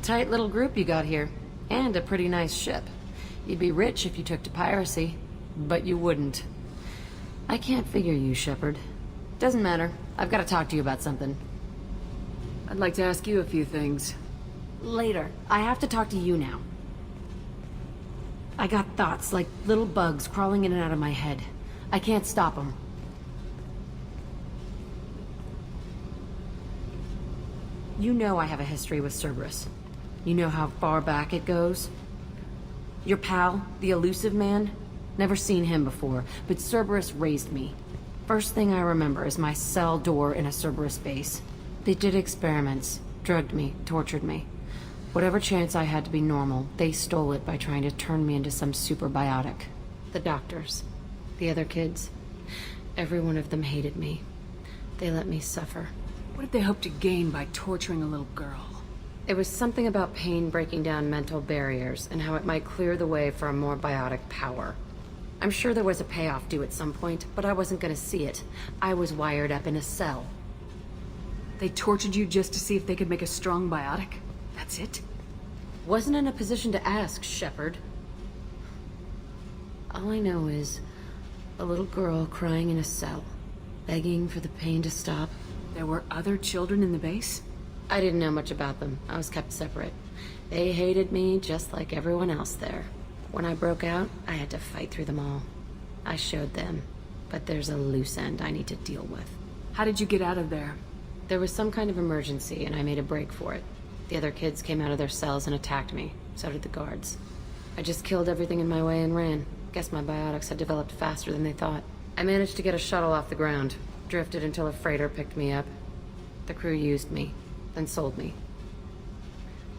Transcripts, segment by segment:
Tight little group you got here. And a pretty nice ship. You'd be rich if you took to piracy. But you wouldn't. I can't figure you, Shepard. Doesn't matter. I've got to talk to you about something. I'd like to ask you a few things. Later. I have to talk to you now. I got thoughts like little bugs crawling in and out of my head. I can't stop them. You know I have a history with Cerberus. You know how far back it goes? Your pal, the elusive man? Never seen him before, but Cerberus raised me. First thing I remember is my cell door in a Cerberus base. They did experiments, drugged me, tortured me. Whatever chance I had to be normal, they stole it by trying to turn me into some super biotic. The doctors, the other kids, every one of them hated me. They let me suffer. What did they hope to gain by torturing a little girl? It was something about pain breaking down mental barriers and how it might clear the way for a more biotic power. I'm sure there was a payoff due at some point, but I wasn't gonna see it. I was wired up in a cell. They tortured you just to see if they could make a strong biotic? That's it? Wasn't in a position to ask, Shepard. All I know is a little girl crying in a cell, begging for the pain to stop. There were other children in the base? I didn't know much about them. I was kept separate. They hated me just like everyone else there. When I broke out, I had to fight through them all. I showed them, but there's a loose end I need to deal with. How did you get out of there? There was some kind of emergency, and I made a break for it. The other kids came out of their cells and attacked me. So did the guards. I just killed everything in my way and ran. Guess my biotics had developed faster than they thought. I managed to get a shuttle off the ground. Drifted until a freighter picked me up. The crew used me, then sold me.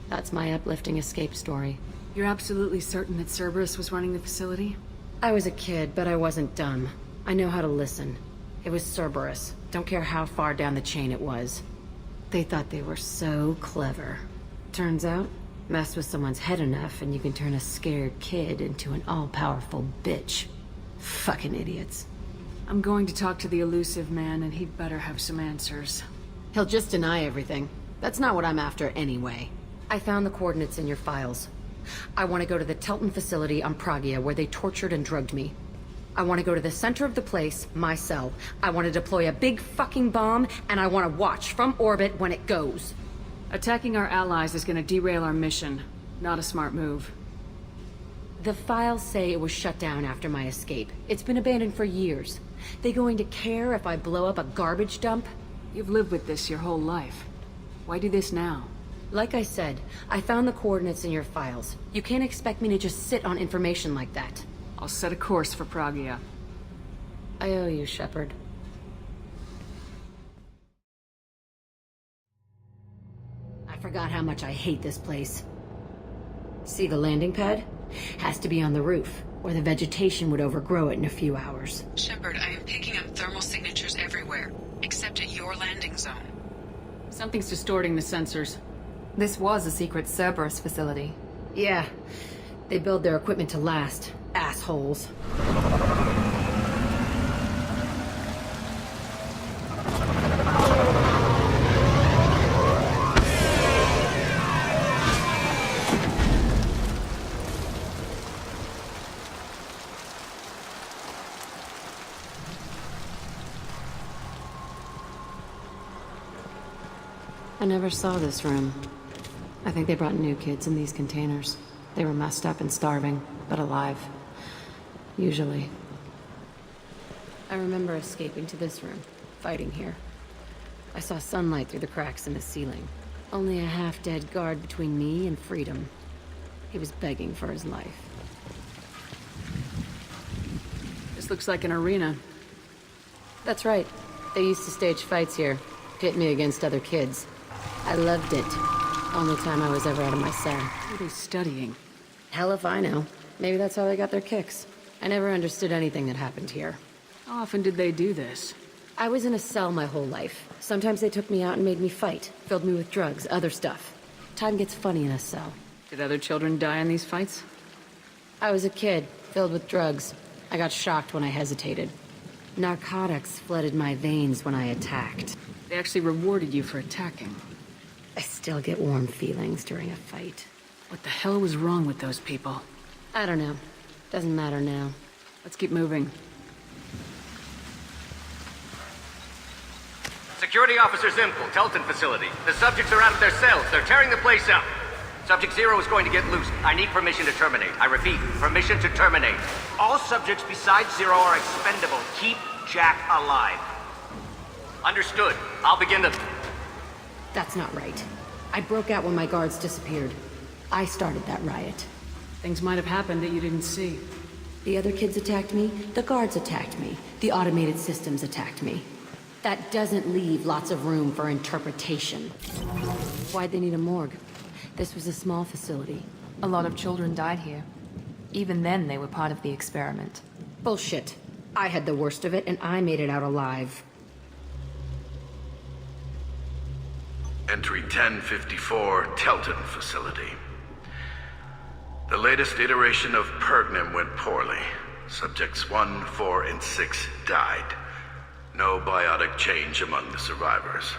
That's my uplifting escape story. You're absolutely certain that Cerberus was running the facility? I was a kid, but I wasn't dumb. I know how to listen. It was Cerberus. Don't care how far down the chain it was. They thought they were so clever. Turns out, mess with someone's head enough and you can turn a scared kid into an all-powerful bitch. Fucking idiots. I'm going to talk to the elusive man, and he'd better have some answers. He'll just deny everything. That's not what I'm after anyway. I found the coordinates in your files. I want to go to the Telton facility on Pragia where they tortured and drugged me. I want to go to the center of the place, my cell. I want to deploy a big fucking bomb, and I want to watch from orbit when it goes. Attacking our allies is going to derail our mission. Not a smart move. The files say it was shut down after my escape. It's been abandoned for years. They going to care if I blow up a garbage dump? You've lived with this your whole life. Why do this now? Like I said, I found the coordinates in your files. You can't expect me to just sit on information like that. I'll set a course for Pragia. I owe you, Shepard. I forgot how much I hate this place. See the landing pad? Has to be on the roof, or the vegetation would overgrow it in a few hours. Shepard, I am picking up thermal signatures everywhere, except at your landing zone. Something's distorting the sensors. This was a secret Cerberus facility. Yeah, they build their equipment to last. Assholes. I never saw this room. I think they brought new kids in these containers. They were messed up and starving, but alive. Usually. I remember escaping to this room, fighting here. I saw sunlight through the cracks in the ceiling. Only a half-dead guard between me and freedom. He was begging for his life. This looks like an arena. That's right. They used to stage fights here, pit me against other kids. I loved it. Only time I was ever out of my cell. What are they studying? Hell if I know. Maybe that's how they got their kicks. I never understood anything that happened here. How often did they do this? I was in a cell my whole life. Sometimes they took me out and made me fight. Filled me with drugs, other stuff. Time gets funny in a cell. Did other children die in these fights? I was a kid, filled with drugs. I got shocked when I hesitated. Narcotics flooded my veins when I attacked. They actually rewarded you for attacking. I still get warm feelings during a fight. What the hell was wrong with those people? I don't know. Doesn't matter now. Let's keep moving. Security Officer Zimple, Telton facility. The subjects are out of their cells. They're tearing the place up. Subject Zero is going to get loose. I need permission to terminate. I repeat, permission to terminate. All subjects besides Zero are expendable. Keep Jack alive. Understood. I'll begin the... That's not right. I broke out when my guards disappeared. I started that riot. Things might have happened that you didn't see. The other kids attacked me, the guards attacked me, the automated systems attacked me. That doesn't leave lots of room for interpretation. Why'd they need a morgue? This was a small facility. A lot of children died here. Even then, they were part of the experiment. Bullshit. I had the worst of it, and I made it out alive. Entry 1054, Telton facility. The latest iteration of Pergnum went poorly. Subjects 1, 4, and 6 died. No biotic change among the survivors.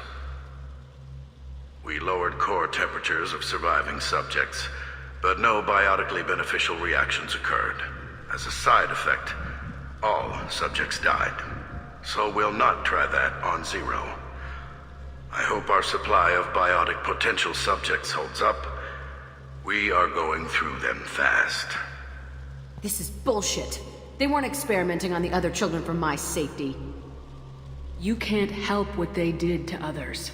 We lowered core temperatures of surviving subjects, but no biotically beneficial reactions occurred. As a side effect, all subjects died. So we'll not try that on Zero. I hope our supply of biotic potential subjects holds up. We are going through them fast. This is bullshit. They weren't experimenting on the other children for my safety. You can't help what they did to others.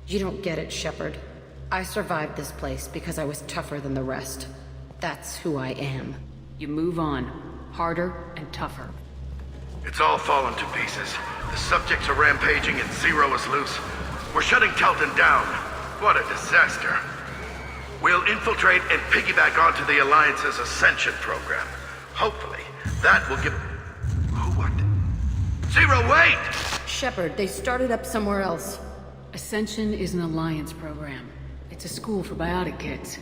You don't get it, Shepard. I survived this place because I was tougher than the rest. That's who I am. You move on. Harder and tougher. It's all fallen to pieces. The subjects are rampaging and Zero is loose. We're shutting Telton down. What a disaster. We'll infiltrate and piggyback onto the Alliance's Ascension program. Hopefully, that will give... Oh, what? Zero, wait! Shepard, they started up somewhere else. Ascension is an Alliance program. It's a school for biotic kids.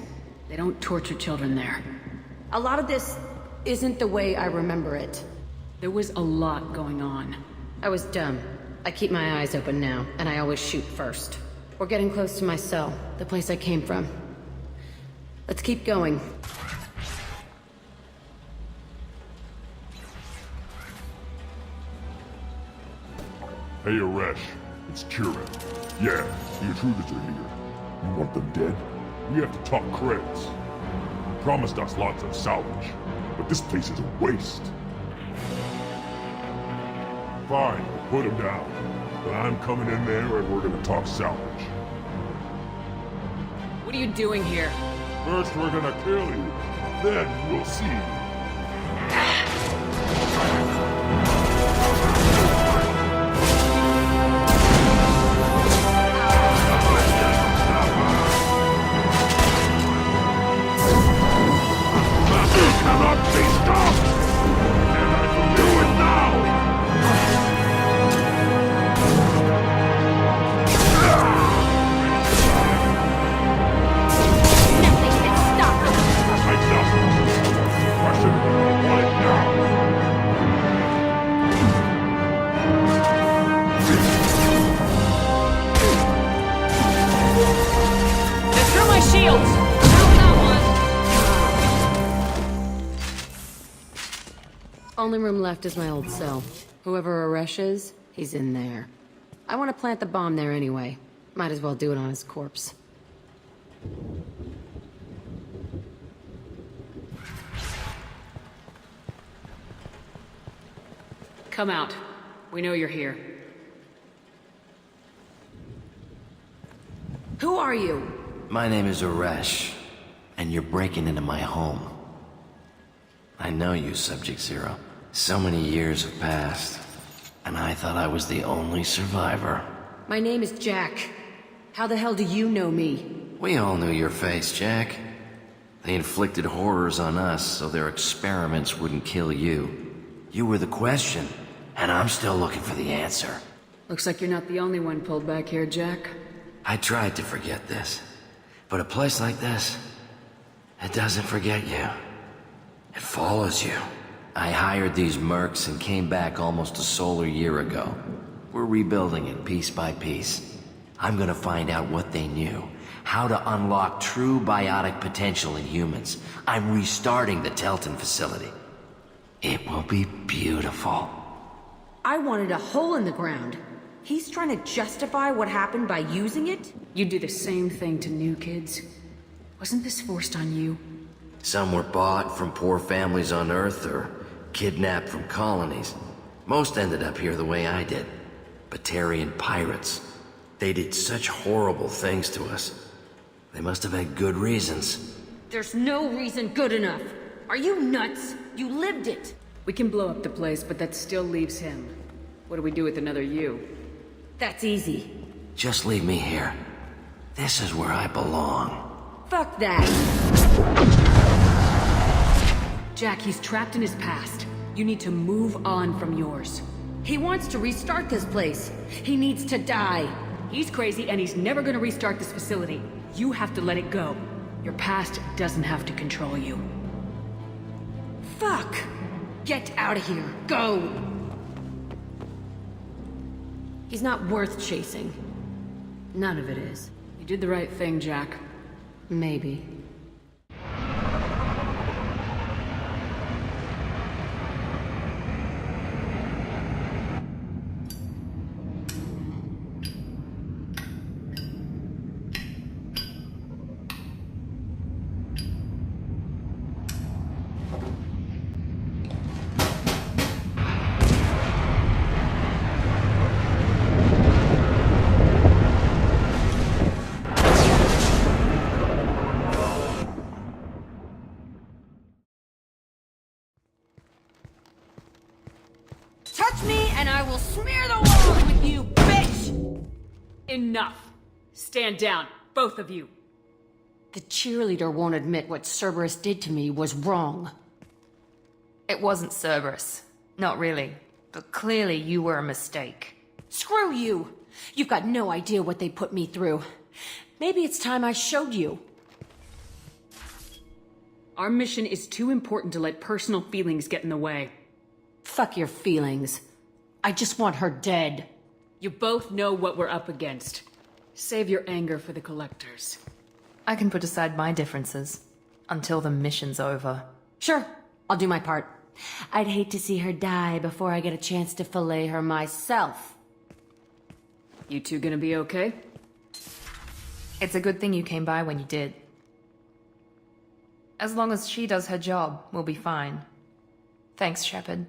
They don't torture children there. A lot of this isn't the way I remember it. There was a lot going on. I was dumb. I keep my eyes open now, and I always shoot first. We're getting close to my cell, the place I came from. Let's keep going. Hey, Aresh. It's Kira. Yeah, the intruders are here. You want them dead? We have to talk credits. You promised us lots of salvage, but this place is a waste. Fine, put him down. But I'm coming in there and we're gonna talk salvage. What are you doing here? First we're gonna kill you, then we'll see. Cannot be stopped! And I can do it now! Nothing can stop us! I just... Question, I want it now! They threw my shields! Found that one! Only room left is my old cell. Whoever Aresh is, he's in there. I want to plant the bomb there anyway. Might as well do it on his corpse. Come out. We know you're here. Who are you? My name is Aresh, and you're breaking into my home. I know you, Subject Zero. So many years have passed, and I thought I was the only survivor. My name is Jack. How the hell do you know me? We all knew your face, Jack. They inflicted horrors on us so their experiments wouldn't kill you. You were the question, and I'm still looking for the answer. Looks like you're not the only one pulled back here, Jack. I tried to forget this, but a place like this, it doesn't forget you. It follows you. I hired these mercs and came back almost a solar year ago. We're rebuilding it piece by piece. I'm gonna find out what they knew how to unlock true biotic potential in humans. I'm restarting the Telton facility. It will be beautiful. I wanted a hole in the ground. He's trying to justify what happened by using it? You do the same thing to new kids. Wasn't this forced on you? Some were bought from poor families on Earth or kidnapped from colonies. Most ended up here the way I did. Batarian pirates. They did such horrible things to us. They must have had good reasons. There's no reason good enough. Are you nuts? You lived it. We can blow up the place, but that still leaves him. What do we do with another you? That's easy. Just leave me here. This is where I belong. Fuck that. Jack, he's trapped in his past. You need to move on from yours. He wants to restart this place. He needs to die. He's crazy and he's never gonna restart this facility. You have to let it go. Your past doesn't have to control you. Fuck! Get out of here. Go! He's not worth chasing. None of it is. You did the right thing, Jack. Maybe. Touch me and I will smear the walls with you, bitch! Enough. Stand down, both of you. The cheerleader won't admit what Cerberus did to me was wrong. It wasn't Cerberus. Not really. But clearly you were a mistake. Screw you! You've got no idea what they put me through. Maybe it's time I showed you. Our mission is too important to let personal feelings get in the way. Fuck your feelings. I just want her dead. You both know what we're up against. Save your anger for the collectors. I can put aside my differences until the mission's over. Sure, I'll do my part. I'd hate to see her die before I get a chance to fillet her myself. You two gonna be okay? It's a good thing you came by when you did. As long as she does her job, we'll be fine. Thanks, Shepard.